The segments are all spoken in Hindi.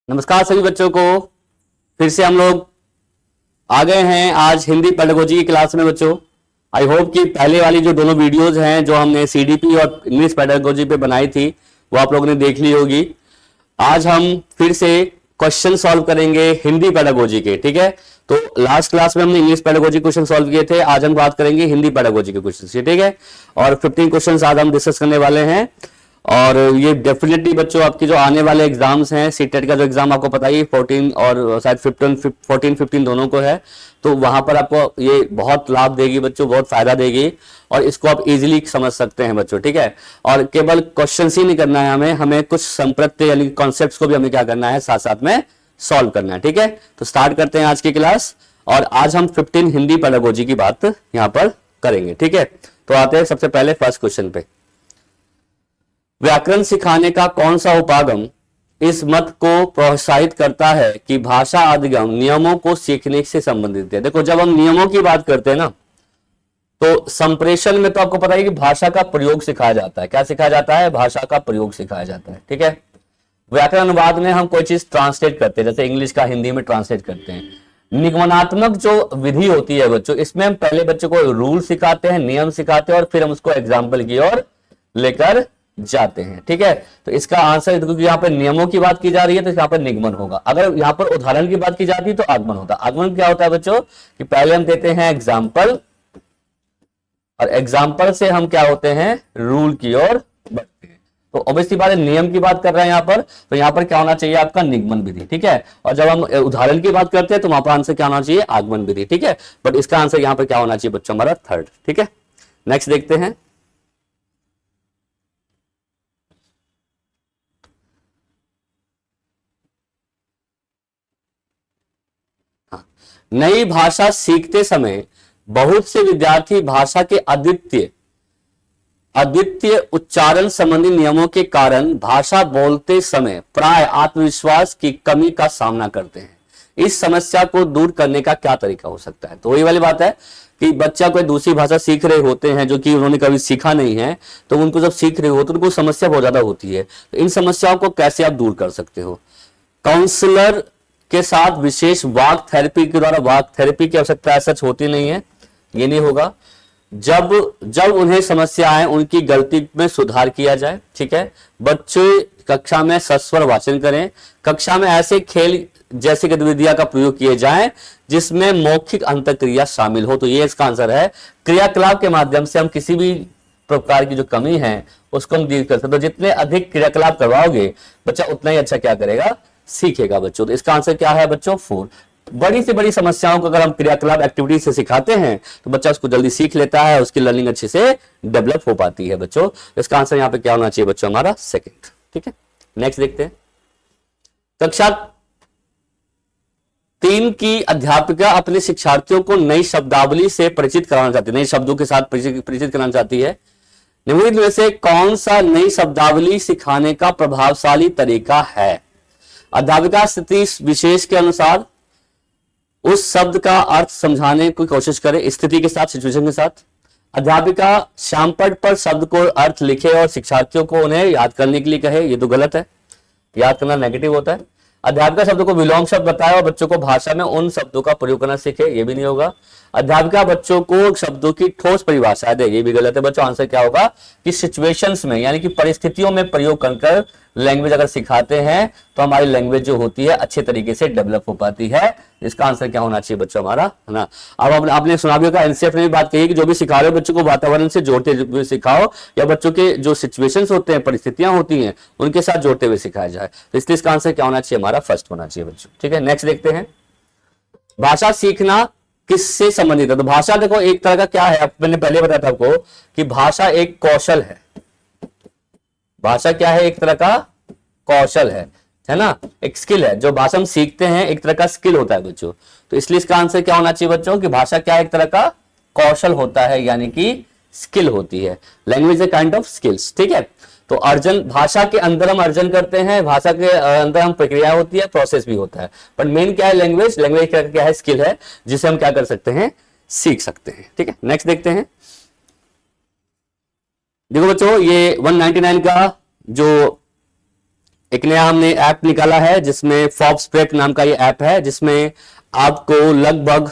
नमस्कार सभी बच्चों को। फिर से हम लोग आ गए हैं आज हिंदी पेडागोजी की क्लास में बच्चों। आई होप कि पहले वाली जो दोनों वीडियोज हैं जो हमने सीडीपी और इंग्लिश पेडागोजी पे बनाई थी वो आप लोगों ने देख ली होगी। आज हम फिर से क्वेश्चन सॉल्व करेंगे हिंदी पेडागोजी के, ठीक है। तो लास्ट क्लास में हमने इंग्लिश पेडागोजी क्वेश्चन सॉल्व किए थे, आज हम बात करेंगे हिंदी पेडागोजी के क्वेश्चन, ठीक है। और 15 क्वेश्चन आज हम डिस्कस करने वाले हैं और ये डेफिनेटली बच्चों आपकी जो आने वाले एग्जाम्स हैं, सीटेट का जो एग्जाम आपको पता ही 14 और शायद 14-15 दोनों को है, तो वहां पर आपको ये बहुत लाभ देगी बच्चों, बहुत फायदा देगी और इसको आप इजीली समझ सकते हैं बच्चों, ठीक है। और केवल क्वेश्चन ही नहीं करना है हमें कुछ संप्रत्य यानी कॉन्सेप्ट्स को भी हमें क्या करना है, साथ साथ में सॉल्व करना है, ठीक है। तो स्टार्ट करते हैं आज की क्लास और आज हम 15 हिंदी पेडागोजी की बात यहां पर करेंगे, ठीक है। तो आते हैं सबसे पहले फर्स्ट क्वेश्चन पे। व्याकरण सिखाने का कौन सा उपागम इस मत को प्रोत्साहित करता है कि भाषा अधिगम नियमों को सीखने से संबंधित है। देखो, जब हम नियमों की बात करते हैं ना, तो संप्रेषण में तो आपको पता है कि भाषा का प्रयोग सिखाया जाता है। क्या सिखाया जाता है? भाषा का प्रयोग सिखाया जाता है, ठीक है। व्याकरण अनुवाद में हम कोई चीज ट्रांसलेट करते हैं, जैसे इंग्लिश का हिंदी में ट्रांसलेट करते हैं। निगमनात्मक जो विधि होती है बच्चों, इसमें हम पहले बच्चों को रूल सिखाते हैं, नियम सिखाते हैं और फिर हम उसको एग्जाम्पल की ओर लेकर जाते हैं, ठीक है। तो इसका आंसर, क्योंकि यहाँ पर नियमों की बात की जा रही है तो यहाँ पर निगमन होगा। अगर यहाँ पर उदाहरण की बात की जाती है तो आगमन होता है। आगमन क्या होता है बच्चों कि पहले हम देते हैं एग्जाम्पल और एग्जाम्पल से हम क्या होते हैं, रूल की ओर बढ़ते हैं। तो ऑब्वियसली बात है, नियम की बात कर रहे हैं यहाँ पर, तो यहाँ पर क्या होना चाहिए आपका, निगमन विधि, ठीक है। और जब हम उदाहरण की बात करते हैं तो वहां पर आंसर क्या होना चाहिए, आगमन विधि, ठीक है। बट इसका आंसर यहाँ पर क्या होना चाहिए बच्चों, हमारा थर्ड, ठीक है। नेक्स्ट देखते हैं। नई भाषा सीखते समय बहुत से विद्यार्थी भाषा के अद्वितीय उच्चारण संबंधी नियमों के कारण भाषा बोलते समय प्राय आत्मविश्वास की कमी का सामना करते हैं। इस समस्या को दूर करने का क्या तरीका हो सकता है? तो वही वाली बात है कि बच्चा कोई दूसरी भाषा सीख रहे होते हैं जो कि उन्होंने कभी सीखा नहीं है, तो उनको जब सीख रहे हो तो उनको समस्या बहुत ज्यादा होती है। तो इन समस्याओं को कैसे आप दूर कर सकते हो? काउंसलर के साथ विशेष वाक थेरेपी के द्वारा, वाक थेरेपी की आवश्यकता सच होती नहीं है, ये नहीं होगा। जब उन्हें समस्या आए उनकी गलती में सुधार किया जाए, ठीक है। बच्चे कक्षा में सस्वर वाचन करें। कक्षा में ऐसे खेल जैसे गतिविधियां का प्रयोग किए जाएं जिसमें मौखिक अंतक्रिया शामिल हो। तो ये इसका आंसर है। क्रियाकलाप के माध्यम से हम किसी भी प्रकार की जो कमी है उसको हम दूर कर सकते। तो जितने अधिक क्रियाकलाप करवाओगे बच्चा उतना ही अच्छा क्या करेगा, सीखेगा बच्चों। तो इसका आंसर क्या है बच्चों, 4। बड़ी से बड़ी समस्याओं को अगर हम क्रियाकलाप एक्टिविटी से सिखाते हैं तो बच्चा उसको जल्दी सीख लेता है, उसकी लर्निंग अच्छे से डेवलप हो पाती है बच्चों। इसका आंसर यहाँ पे क्या होना चाहिए बच्चों, हमारा सेकंड, ठीक है। नेक्स्ट देखते हैं। कक्षा 3 की अध्यापिका अपने शिक्षार्थियों को नई शब्दावली से परिचित कराना चाहती है, नए शब्दों के साथ परिचित कराना चाहती है। निम्नलिखित में से कौन सा नई शब्दावली सिखाने का प्रभावशाली तरीका है? अध्यापिका स्थिति विशेष के अनुसार उस शब्द का अर्थ समझाने की कोशिश करे, स्थिति के साथ, सिचुएशन के साथ। अध्यापिका श्यामपट्ट पर शब्द को अर्थ लिखे और शिक्षार्थियों को उन्हें याद करने के लिए कहे, ये तो गलत है, याद करना नेगेटिव होता है। अध्यापिका शब्द को विलोम शब्द बताए और बच्चों को भाषा में उन शब्दों का प्रयोग करना सीखे, ये भी नहीं होगा। अध्यापिका बच्चों को शब्दों की ठोस परिभाषा दे, ये भी गलत है बच्चों। आंसर क्या होगा कि सिचुएशंस में यानी कि परिस्थितियों में प्रयोग कर लैंग्वेज अगर सिखाते हैं तो हमारी लैंग्वेज जो होती है अच्छे तरीके से डेवलप हो पाती है। इसका आंसर क्या होना चाहिए बच्चों, हमारा, है ना। अब आपने सुना भी होगा, एनसीएफ ने भी बात कही कि जो भी सिखा रहे हो बच्चों को वातावरण से जोड़ते हुए सिखाओ या बच्चों के जो सिचुएशंस होते हैं, परिस्थितियां होती हैं, उनके साथ जोड़ते हुए सिखाया जाए। तो इसलिए इसका आंसर क्या होना चाहिए, हमारा फर्स्ट होना चाहिए बच्चों, ठीक है। नेक्स्ट देखते हैं। भाषा सीखना किससे संबंधित है? तो भाषा देखो एक तरह का क्या है, मैंने पहले बताया था आपको कि भाषा एक कौशल है। भाषा क्या है, एक तरह का कौशल है ना, एक स्किल है। जो भाषा हम सीखते हैं एक तरह का स्किल होता है बच्चों। तो इसलिए इसका आंसर क्या होना चाहिए बच्चों कि भाषा क्या एक तरह का कौशल होता है, यानी कि स्किल होती है। Language a kind of skills, ठीक है। तो अर्जन, भाषा के अंदर हम अर्जन करते हैं, भाषा के अंदर हम प्रक्रिया होती है, प्रोसेस भी होता है। बट मेन क्या है, लैंग्वेज क्या है, स्किल है जिसे हम क्या कर सकते हैं, सीख सकते हैं, ठीक है। नेक्स्ट देखते हैं। देखो बच्चों, ये 199 का जो एक नया हमने ऐप निकाला है जिसमें फॉब्स प्रेप नाम का ये ऐप है, जिसमें आपको लगभग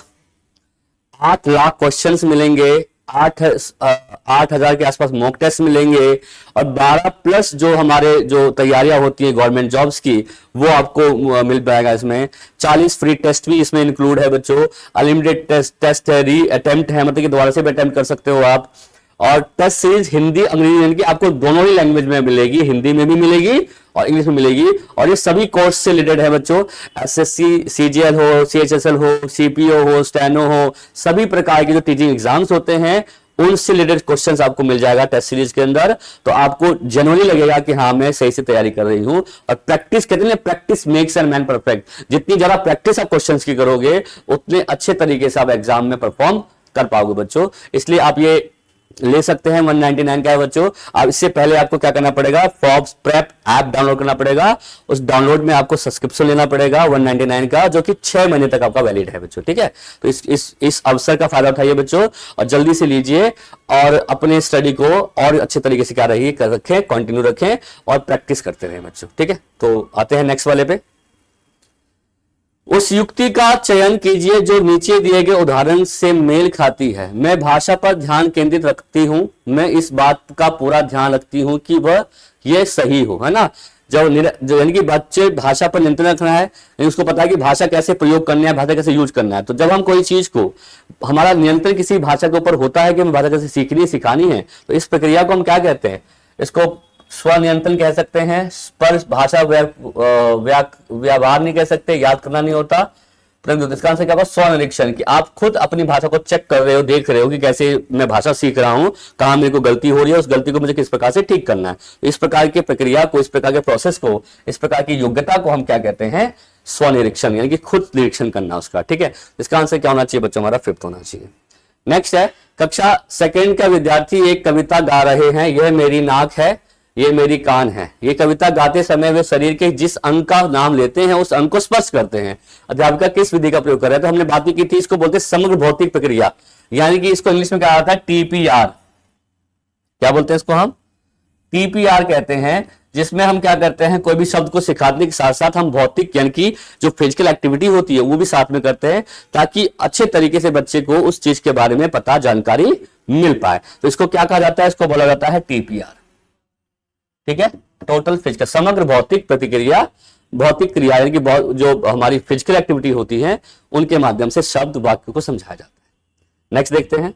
8 लाख क्वेश्चंस मिलेंगे, 8,000 के आसपास मॉक टेस्ट मिलेंगे और 12 प्लस जो हमारे जो तैयारियां होती है गवर्नमेंट जॉब्स की वो आपको मिल पाएगा। इसमें 40 फ्री टेस्ट भी इसमें इंक्लूड है बच्चों, अनलिमिटेड टेस्ट है, री अटेम्प्ट है, मतलब कि दोबारा से भी अटेम्प्ट कर सकते हो आप। और टेस्ट सीरीज हिंदी अंग्रेजी यानी कि आपको दोनों ही लैंग्वेज में मिलेगी, हिंदी में भी मिलेगी और इंग्लिश में मिलेगी। और ये सभी कोर्स से रिलेटेड है बच्चों, एसएससी, सीजीएल हो, सीएचएसएल हो, सीपीओ हो, स्टेनो हो, सभी प्रकार के जो टीचिंग एग्जाम्स होते हैं उनसे रिलेटेड क्वेश्चंस आपको मिल जाएगा टेस्ट सीरीज के अंदर। तो आपको जेन्युइनली लगेगा कि हाँ मैं सही से तैयारी कर रही हूं। और प्रैक्टिस कहते हैं, practice makes an man perfect. जितनी ज्यादा प्रैक्टिस आप क्वेश्चंस की करोगे उतने अच्छे तरीके से आप एग्जाम में परफॉर्म कर पाओगे बच्चों। इसलिए आप ये ले सकते हैं, 199 का है बच्चों। अब इससे पहले आपको क्या करना पड़ेगा, फॉब्स प्रेप ऐप डाउनलोड करना पड़ेगा। उस डाउनलोड में आपको सब्सक्रिप्शन लेना पड़ेगा 199 का, जो कि 6 महीने तक आपका वैलिड है बच्चों, ठीक है। तो इस अवसर का फायदा उठाइए बच्चों और जल्दी से लीजिए और अपने स्टडी को और अच्छे तरीके से क्या रहिए कर रखें, कंटिन्यू रखें और प्रैक्टिस करते रहे बच्चों, ठीक है। तो आते हैं नेक्स्ट वाले पे। उस युक्ति का चयन कीजिए जो नीचे दिए गए उदाहरण से मेल खाती है। मैं भाषा पर ध्यान केंद्रित रखती हूं, मैं इस बात का पूरा ध्यान रखती हूं कि वह यह सही हो, है ना। जो यानी कि बच्चे भाषा पर नियंत्रण रखना है, उसको पता है कि भाषा कैसे प्रयोग करना है, भाषा कैसे यूज करना है। तो जब हम कोई चीज को, हमारा नियंत्रण किसी भाषा के ऊपर होता है कि हमें भाषा कैसे सीखनी है, सिखानी है, तो इस प्रक्रिया को हम क्या कहते हैं, इसको स्वनियंत्रण कह सकते हैं। पर भाषा व्यवहार नहीं कह सकते, याद करना नहीं होता, परंतु इसका आंसर क्या होगा, स्वनिरीक्षण। कि आप खुद अपनी भाषा को चेक कर रहे हो, देख रहे हो कि कैसे मैं भाषा सीख रहा हूं, कहां मेरे को गलती हो रही है, उस गलती को मुझे किस प्रकार से ठीक करना है। तो इस प्रकार की प्रक्रिया को, इस प्रकार के प्रोसेस को, इस प्रकार की योग्यता को हम क्या कहते हैं, स्वनिरीक्षण, यानी कि खुद निरीक्षण करना उसका, ठीक है। इसका आंसर क्या होना चाहिए बच्चों, हमारा 5th होना चाहिए। नेक्स्ट है, कक्षा 2nd का विद्यार्थी एक कविता गा रहे हैं। यह मेरी नाक है, ये मेरी कान है। ये कविता गाते समय वे शरीर के जिस अंग का नाम लेते हैं उस अंग को स्पर्श करते हैं। अध्यापिका किस विधि का प्रयोग कर रहे हैं, तो हमने बात की थी, इसको बोलते हैं समग्र भौतिक प्रक्रिया, यानी कि इसको इंग्लिश में कहा जाता है टीपीआर। क्या बोलते हैं इसको, हम टीपीआर कहते हैं, जिसमें हम क्या करते हैं, कोई भी शब्द को सिखाने के साथ साथ हम भौतिक यानी कि जो फिजिकल एक्टिविटी होती है वो भी साथ में करते हैं, ताकि अच्छे तरीके से बच्चे को उस चीज के बारे में पता, जानकारी मिल पाए। तो इसको क्या कहा जाता है, इसको बोला जाता है टीपीआर, ठीक है। टोटल फिजिकल, समग्र भौतिक प्रतिक्रिया, भौतिक क्रिया यानी कि जो हमारी फिजिकल एक्टिविटी होती है उनके माध्यम से शब्द वाक्य को समझाया जाता है। नेक्स्ट देखते हैं,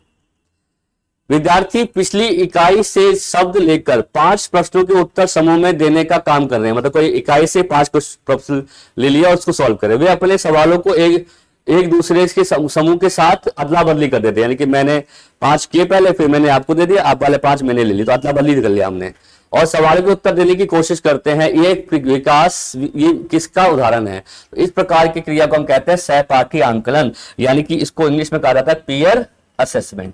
विद्यार्थी पिछली इकाई से शब्द लेकर 5 प्रश्नों के उत्तर समूह में देने का काम कर रहे हैं। मतलब कोई इकाई से 5 प्रश्न ले लिया और उसको सॉल्व करें। वे अपने सवालों को एक दूसरे के समूह के साथ अदला बदली कर देते हैं, यानी कि मैंने 5 किए पहले, फिर मैंने आपको दे दिया, आप वाले 5 मैंने ले ली, तो अदला बदली कर लिया हमने। और सवाल के उत्तर देने की कोशिश करते हैं। ये विकास, ये किसका उदाहरण है, तो इस प्रकार की क्रिया को हम कहते हैं सहपाठी आंकलन, यानी कि इसको इंग्लिश में कहा जाता है पीयर असेसमेंट।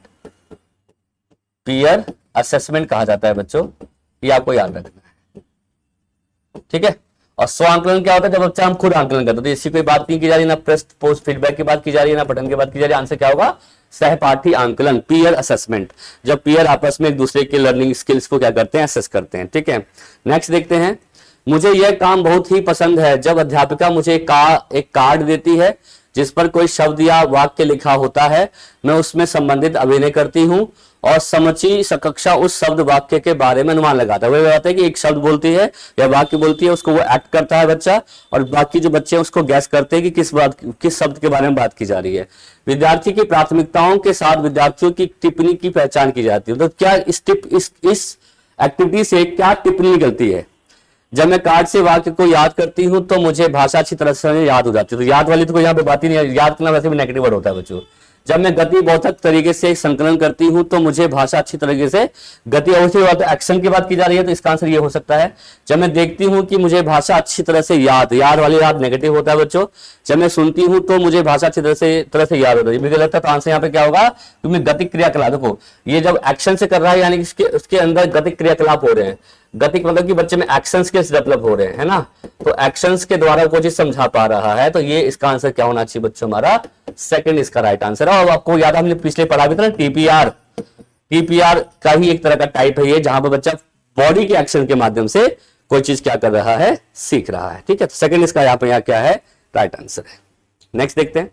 पीयर असेसमेंट कहा जाता है बच्चों, ये आपको याद रखना है, ठीक है। और स्व आंकलन क्या होता है, जब बच्चा हम खुद आंकलन करते हैं, तो इसी कोई बात नहीं की जा रही, ना प्रश्न पोस्ट फीडबैक की बात की जा रही है, ना पठन की बात की जा रही है। आंसर क्या होगा, सहपाठी आंकलन, पीयर असेसमेंट, जब पीयर आपस में एक दूसरे के लर्निंग स्किल्स को क्या करते हैं, असेस करते हैं, ठीक है। नेक्स्ट देखते हैं, मुझे यह काम बहुत ही पसंद है जब अध्यापिका मुझे एक कार्ड देती है जिस पर कोई शब्द या वाक्य लिखा होता है, मैं उसमें संबंधित अभिनय करती हूँ और समची कक्षा उस शब्द वाक्य के बारे में अनुमान लगाता है। वही बात है कि एक शब्द बोलती है या वाक्य बोलती है, उसको वो एक्ट करता है बच्चा, और बाकी जो बच्चे हैं उसको गैस करते हैं कि किस शब्द के बारे में बात की जा रही है। विद्यार्थी की प्राथमिकताओं के साथ विद्यार्थियों की टिप्पणी की पहचान की जाती है। तो क्या इस एक्टिविटी से क्या टिप्पणी निकलती है, जब मैं कार्ड से वाक्य को याद करती हूं तो मुझे भाषा अच्छी तरह से याद हो जाती है। तो याद वाली तो कोई यहाँ पे बात ही नहीं है, याद करना वैसे भी नेगेटिव वर्ड होता है बच्चों। जब मैं गति बौद्धिक तरीके से संकलन करती हूं तो मुझे भाषा अच्छी तरीके से, गति अवश्य बात है, एक्शन की बात की जा रही है, तो इसका आंसर ये हो सकता है। जब मैं देखती हूं कि मुझे भाषा अच्छी तरह से याद वाली याद नेगेटिव होता है बच्चों। जब मैं सुनती हूं तो मुझे भाषा अच्छी तरह से याद होता है, मुझे लगता है। तो आंसर यहाँ पे क्या होगा, क्योंकि गतिक क्रियाकलाप, देखो ये जब एक्शन से कर रहा है यानी कि उसके अंदर गतिक क्रियाकलाप हो रहे हैं। गतिक मतलब कि बच्चे में एक्शन स्किल्स डेवलप हो रहे हैं, है ना। तो एक्शंस के द्वारा कोई चीज समझा पा रहा है, तो ये इसका आंसर क्या होना चाहिए बच्चों, हमारा सेकंड इसका राइट आंसर है। और आपको याद, हमने पिछले पढ़ा भी था ना, टीपीआर का ही एक तरह का टाइप है ये, जहां पर बच्चा बॉडी के एक्शन के माध्यम से कोई चीज क्या कर रहा है, सीख रहा है। ठीक है, तो सेकंड इसका यहाँ पे यहाँ क्या है, राइट आंसर है। नेक्स्ट देखते हैं,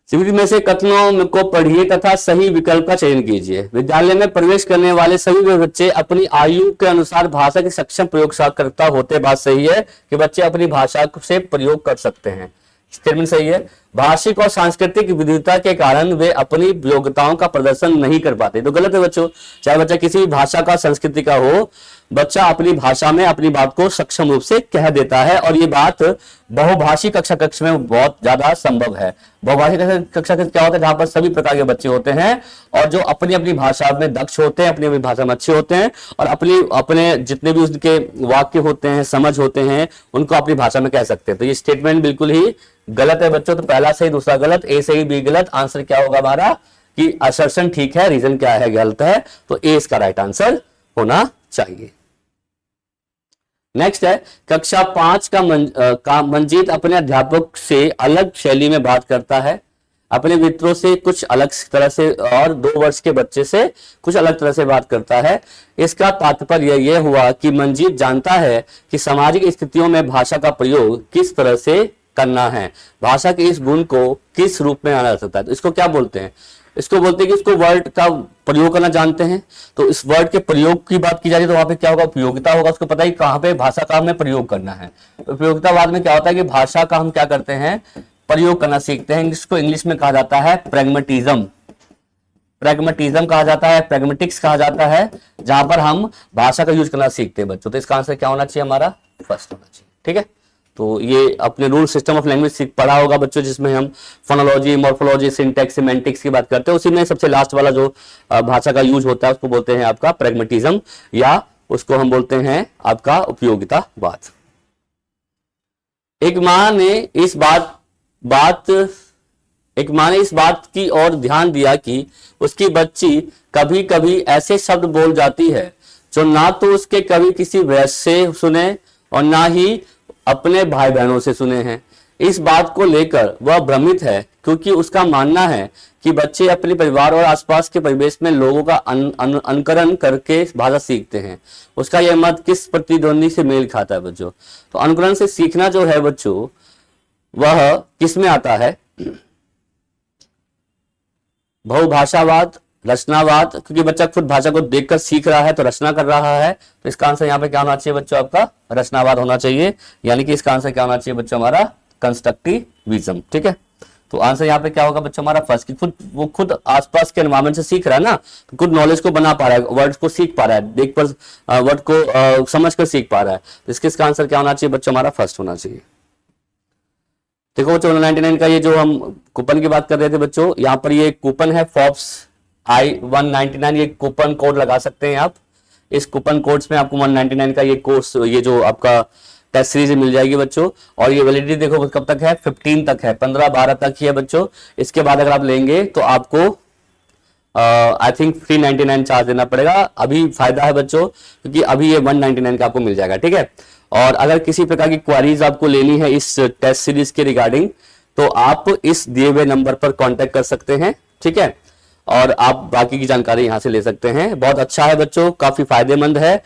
निम्नलिखित में से कथनों को पढ़िए तथा सही विकल्प का चयन कीजिए। विद्यालय में प्रवेश करने वाले सभी बच्चे अपनी आयु के अनुसार भाषा के सक्षम प्रयोगकर्ता होते। बात सही है कि बच्चे अपनी भाषा से प्रयोग कर सकते हैं, स्टेटमेंट सही है। भाषिक और सांस्कृतिक विविधता के कारण वे अपनी योग्यताओं का प्रदर्शन नहीं कर पाते, तो गलत है बच्चों। चाहे बच्चा किसी भी भाषा का, संस्कृति का हो, बच्चा अपनी भाषा में अपनी बात को सक्षम रूप से कह देता है, और ये बात बहुभाषी कक्षा कक्ष में बहुत ज्यादा संभव है। बहुभाषी कक्षा कक्ष क्या होता है, जहां पर सभी प्रकार के बच्चे होते हैं और जो अपनी अपनी भाषा में दक्ष होते हैं, अपनी अपनी भाषा में अच्छे होते हैं, और अपने जितने भी उसके वाक्य होते हैं, समझ होते हैं, उनको अपनी भाषा में कह सकते हैं। तो ये स्टेटमेंट बिल्कुल ही गलत है बच्चों। तो पहला सही, दूसरा गलत, ए सही बी गलत। आंसर क्या होगा हमारा कि असर्शन ठीक है, रीजन क्या है, गलत है। तो ए इसका राइट आंसर होना चाहिए। नेक्स्ट है, कक्षा 5 का मंजीत अपने अध्यापक से अलग शैली में बात करता है, अपने मित्रों से कुछ अलग तरह से और 2 वर्ष के बच्चे से कुछ अलग तरह से बात करता है। इसका तात्पर्य यह हुआ कि मंजीत जानता है कि सामाजिक स्थितियों में भाषा का प्रयोग किस तरह से करना है, भाषा के इस गुण को किस रूप में आना जा सकता है। तो इसको क्या बोलते हैं, इसको बोलते हैं कि इसको वर्ड का प्रयोग करना जानते हैं। तो इस वर्ड के प्रयोग की बात की जा रही है, तो वहां पे क्या होगा, उपयोगिता होगा। उसको पता है कहां पे भाषा का हमें प्रयोग करना है। उपयोगितावाद में क्या होता है कि भाषा का हम क्या करते हैं, प्रयोग करना सीखते हैं। इसको इंग्लिश में कहा जाता है प्रैग्मेटिज्म, प्रैग्मेटिज्म कहा जाता है, प्रैग्मेटिक्स कहा जाता है, जहां पर हम भाषा का यूज करना सीखते हैं बच्चों। तो इसका आंसर क्या होना चाहिए हमारा, फर्स्ट होना चाहिए। ठीक है, तो ये अपने रूल सिस्टम ऑफ लैंग्वेज पढ़ा होगा बच्चों, जिसमें हम फोनोलॉजी, मॉर्फोलॉजी, सिंटैक्स, सिमेंटिक्स की बात करते हैं। उसी में सबसे लास्ट वाला जो भाषा का यूज होता है उसको बोलते हैं आपका प्रैग्मेटिज्म, या उसको हम बोलते हैं आपका उपयोगितावाद। एक माँ ने इस बात की ओर ध्यान दिया कि उसकी बच्ची कभी कभी ऐसे शब्द बोल जाती है जो ना तो उसके कभी किसी वयस्क से सुने और ना ही अपने भाई बहनों से सुने हैं। इस बात को लेकर वह भ्रमित है, क्योंकि उसका मानना है कि बच्चे अपने परिवार और आसपास के परिवेश में लोगों का अनुकरण करके भाषा सीखते हैं। उसका यह मत किस प्रतिद्वंदी से मेल खाता है बच्चों। तो अनुकरण से सीखना जो है बच्चों, वह किस में आता है, बहुभाषावाद, रचनावाद, क्योंकि बच्चा खुद भाषा को देखकर सीख रहा है तो रचना कर रहा है। तो इसका आंसर यहाँ पे क्या होना चाहिए बच्चों, आपका रचनावाद होना चाहिए। यानी कि इसका आंसर क्या होना चाहिए बच्चों, हमारा कंस्ट्रक्टिविज्म। ठीक है, तो आंसर यहाँ पे क्या होगा बच्चों हमारा फर्स्ट, कि वो खुद आसपास के एनवायरमेंट से सीख रहा है ना, तो खुद नॉलेज को बना पा रहा है, वर्ड्स को सीख पा रहा है, देख पर वर्ड को समझ कर सीख पा रहा है। तो इसका आंसर क्या होना चाहिए बच्चों, हमारा फर्स्ट होना चाहिए। देखो बच्चों 199 का ये जो हम कूपन की बात कर रहे थे बच्चों, यहाँ पर ये कूपन है फॉर्ब्स I199, ये कूपन कोड लगा सकते हैं आप। इस कूपन कोड्स में आपको 199 का ये कोर्स, ये जो आपका टेस्ट सीरीज मिल जाएगी बच्चों। और ये वैलिडिटी देखो कब तक है, 15 तक है, 15-12 तक ही है बच्चों। इसके बाद अगर आप लेंगे तो आपको आई थिंक 399 चार्ज देना पड़ेगा। अभी फायदा है बच्चों, क्योंकि अभी ये 199 का आपको मिल जाएगा। ठीक है, और अगर किसी प्रकार की क्वारीज आपको लेनी है इस टेस्ट सीरीज के रिगार्डिंग, तो आप इस दिए हुए नंबर पर कांटेक्ट कर सकते हैं। ठीक है, और आप बाकी की जानकारी यहां से ले सकते हैं। बहुत अच्छा है बच्चों, काफी फायदेमंद है,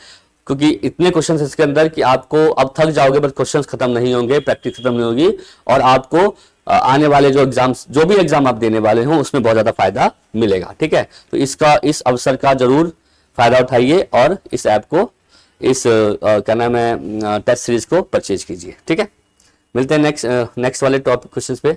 क्योंकि इतने क्वेश्चंस इसके अंदर कि आपको अब थक जाओगे, बस क्वेश्चंस खत्म नहीं होंगे, प्रैक्टिस खत्म नहीं होगी, और आपको आने वाले जो एग्जाम्स, जो भी एग्जाम आप देने वाले हो, उसमें बहुत ज्यादा फायदा मिलेगा। ठीक है, तो इस अवसर का जरूर फायदा उठाइए और इस ऐप को, इस क्या नाम है, टेस्ट सीरीज को परचेज कीजिए। ठीक है, मिलते हैं नेक्स्ट वाले टॉपिक क्वेश्चंस पे।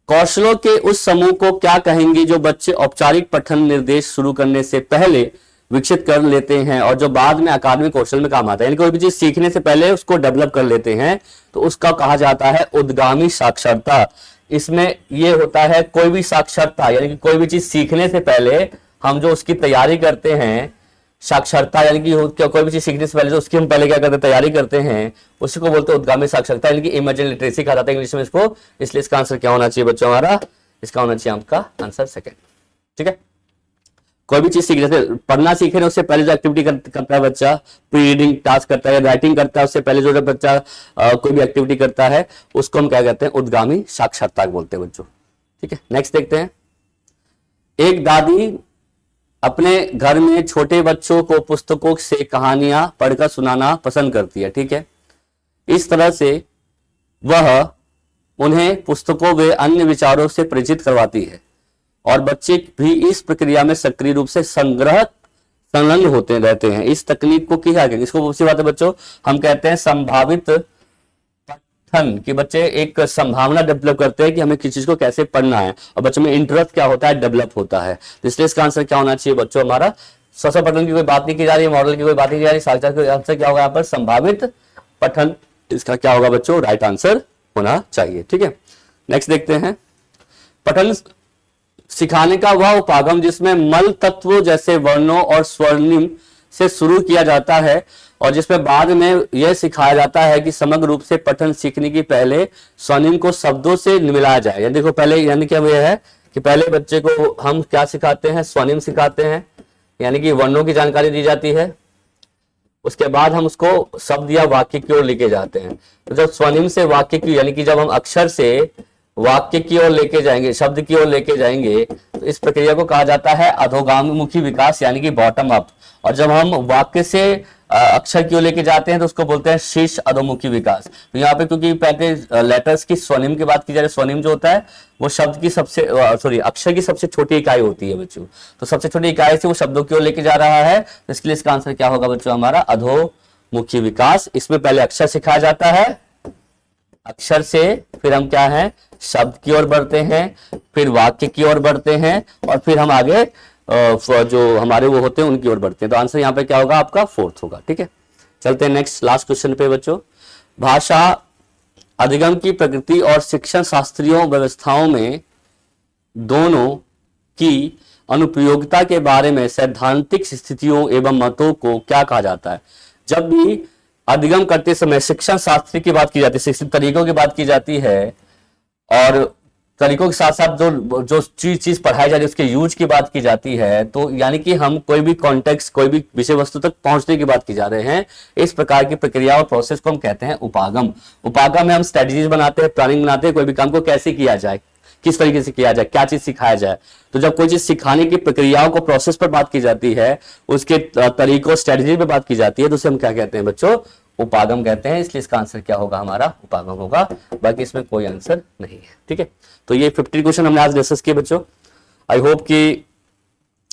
कौशलों के उस समूह को क्या कहेंगे जो बच्चे औपचारिक पठन निर्देश शुरू करने से पहले विकसित कर लेते हैं और जो बाद में अकादमिक कौशल में काम आता है। यानी कोई भी चीज सीखने से पहले उसको डेवलप कर लेते हैं, तो उसका कहा जाता है उद्गामी साक्षरता। इसमें यह होता है कोई भी साक्षरता, यानी कि कोई भी चीज सीखने से पहले हम जो उसकी तैयारी करते हैं, साक्षरता यानी कि कोई भी चीज सीखने से पहले जो उसकी हम पहले क्या करते हैं, तैयारी करते हैं, उसी को बोलते हैं उद्गामी साक्षरता, यानी कि इमर्जिंग लिटरेसी कहा जाता है इंग्लिश में इसको। इसलिए इसका आंसर क्या होना चाहिए बच्चों हमारा, इसका होना चाहिए आपका आंसर सेकंड। ठीक है, कोई भी चीज सीख, जैसे पढ़ना सीख रहे हैं उससे पहले जो एक्टिविटी करता है बच्चा, प्री रीडिंग टास्क करता है, राइटिंग करता है, उससे पहले जो बच्चा कोई भी एक्टिविटी करता है, उसको हम क्या कहते हैं, उद्गामी साक्षरता बोलते हैं बच्चों। ठीक है, नेक्स्ट देखते हैं। एक दादी अपने घर में छोटे बच्चों को पुस्तकों से कहानियां पढ़कर सुनाना पसंद करती है। ठीक है, इस तरह से वह उन्हें पुस्तकों व अन्य विचारों से परिचित करवाती है और बच्चे भी इस प्रक्रिया में सक्रिय रूप से संलग्न होते रहते हैं। इस तकनीक को क्या कहेंगे? इसको दूसरी बात है बच्चों, हम कहते हैं संभावित पठन, कि बच्चे एक संभावना डेवलप करते हैं कि हमें किसी चीज को कैसे पढ़ना है और बच्चों में इंटरेस्ट क्या होता है, डेवलप होता है। तो इसलिए इसका आंसर क्या होना चाहिए बच्चों? हमारा स्वतः पठन की कोई बात नहीं की जा रही है, मॉडल की कोई बात नहीं की जा रही, साक्षात का आंसर क्या होगा यहाँ पर? संभावित पठन। इसका क्या होगा बच्चों? राइट आंसर होना चाहिए। ठीक है, नेक्स्ट देखते हैं। पठन सिखाने का वह उपागम जिसमें मल तत्वों जैसे वर्णों और स्वर्णिम से शुरू किया जाता है और जिसमें बाद में यह सिखाया जाता है कि समग्र रूप से पठन सीखने की पहले स्वर्णिम को शब्दों से मिलाया जाए। यानी देखो पहले, यानी क्या यह है कि पहले बच्चे को हम क्या सिखाते हैं? स्वर्णिम सिखाते हैं, यानी कि वर्णों की जानकारी दी जाती है। उसके बाद हम उसको शब्द या वाक्य की ओर लेके जाते हैं। तो जब स्वर्णिम से वाक्य की, यानी कि जब हम अक्षर से वाक्य की ओर लेके जाएंगे, शब्द की ओर लेके जाएंगे, तो इस प्रक्रिया को कहा जाता है अधोगामी विकास, यानी कि बॉटम अप। और जब हम वाक्य से अक्षर की ओर लेके जाते हैं तो उसको बोलते हैं शीर्ष अधोमुखी विकास। तो यहाँ पे क्योंकि पहले लेटर्स की स्वर्णिम की बात की जा रही है, स्वर्णिम जो होता है वो शब्द की अक्षर की सबसे छोटी इकाई होती है बच्चों। तो सबसे छोटी इकाई से वो शब्दों की ओर लेके जा रहा है, तो इसके लिए इसका आंसर क्या होगा बच्चों? हमारा अधोमुखी विकास। इसमें पहले अक्षर सिखाया जाता है, अक्षर से फिर हम क्या है? शब्द की ओर बढ़ते हैं, फिर वाक्य की ओर बढ़ते हैं और फिर हम आगे जो हमारे वो होते हैं उनकी ओर बढ़ते हैं। तो आंसर यहाँ पे क्या होगा? आपका फोर्थ होगा। ठीक है, चलते हैं नेक्स्ट लास्ट क्वेश्चन पे बच्चों। भाषा अधिगम की प्रकृति और शिक्षण शास्त्रीय व्यवस्थाओं में दोनों की अनुप्रयोगिता के बारे में सैद्धांतिक स्थितियों एवं मतों को क्या कहा जाता है? जब भी अधिगम करते समय शिक्षण शास्त्र की बात की जाती है, शिक्षित तरीकों की बात की जाती है और तरीकों के साथ साथ जो चीज पढ़ाई जा रही है उसके यूज की बात की जाती है, तो यानी कि हम कोई भी कॉन्टेक्स्ट, कोई भी विषय वस्तु तक पहुंचने की बात की जा रहे हैं। इस प्रकार की प्रक्रिया और प्रोसेस को हम कहते हैं उपागम। उपागम में हम स्ट्रेटजीज बनाते हैं, प्लानिंग बनाते हैं, कोई भी काम को कैसे किया जाए, किस तरीके से किया जाए, क्या चीज सिखाया जाए। तो जब कोई चीज सिखाने की प्रक्रियाओं को, प्रोसेस पर बात की जाती है, उसके तरीकों, स्ट्रेटजी पे बात की जाती है, तो उसे हम क्या कहते हैं बच्चों? उपागम कहते हैं। इसलिए इसका आंसर क्या होगा? हमारा उपागम होगा, बाकी इसमें कोई आंसर नहीं है। ठीक है, तो ये 50 क्वेश्चन हमने आज डिस्कस किए बच्चों। आई होप कि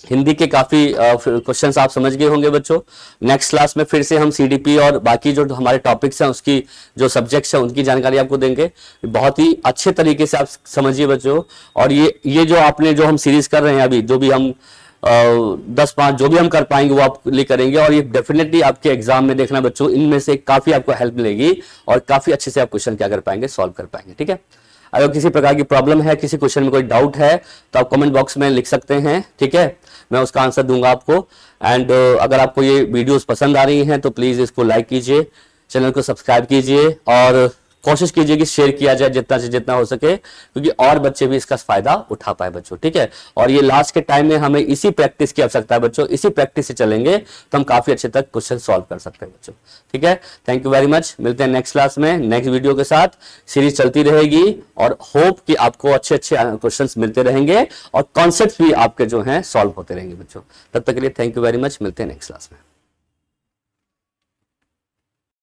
हिंदी के काफी क्वेश्चंस आप समझ गए होंगे बच्चों। नेक्स्ट क्लास में फिर से हम सीडीपी और बाकी जो हमारे टॉपिक्स हैं, उसकी जो सब्जेक्ट्स हैं, उनकी जानकारी आपको देंगे। बहुत ही अच्छे तरीके से आप समझिए बच्चों। और ये जो हम सीरीज कर रहे हैं अभी, जो भी हम 10-5 जो भी हम कर पाएंगे वो आप लिए करेंगे और ये डेफिनेटली आपके एग्जाम में देखना बच्चों, इनमें से काफी आपको हेल्प मिलेगी और काफी अच्छे से आप क्वेश्चन क्या कर पाएंगे? सॉल्व कर पाएंगे। ठीक है, अगर किसी प्रकार की प्रॉब्लम है, किसी क्वेश्चन में कोई डाउट है, तो आप कमेंट बॉक्स में लिख सकते हैं। ठीक है, मैं उसका आंसर दूंगा आपको। एंड अगर आपको ये वीडियोस पसंद आ रही हैं तो प्लीज इसको लाइक कीजिए, चैनल को सब्सक्राइब कीजिए और कोशिश कीजिए कि शेयर किया जाए जितना से जितना हो सके, क्योंकि और बच्चे भी इसका फायदा उठा पाए बच्चों। ठीक है, और ये लास्ट के टाइम में हमें इसी प्रैक्टिस की आवश्यकता है बच्चों। इसी प्रैक्टिस से चलेंगे तो हम काफी अच्छे तक क्वेश्चन सॉल्व कर सकते हैं बच्चों। ठीक है, थैंक यू वेरी मच। मिलते हैं नेक्स्ट क्लास में नेक्स्ट वीडियो के साथ। सीरीज चलती रहेगी और होप कि आपको अच्छे अच्छे क्वेश्चन मिलते रहेंगे और कॉन्सेप्ट भी आपके जो है सॉल्व होते रहेंगे बच्चों। तब तक के लिए थैंक यू वेरी मच। मिलते हैं नेक्स्ट क्लास में।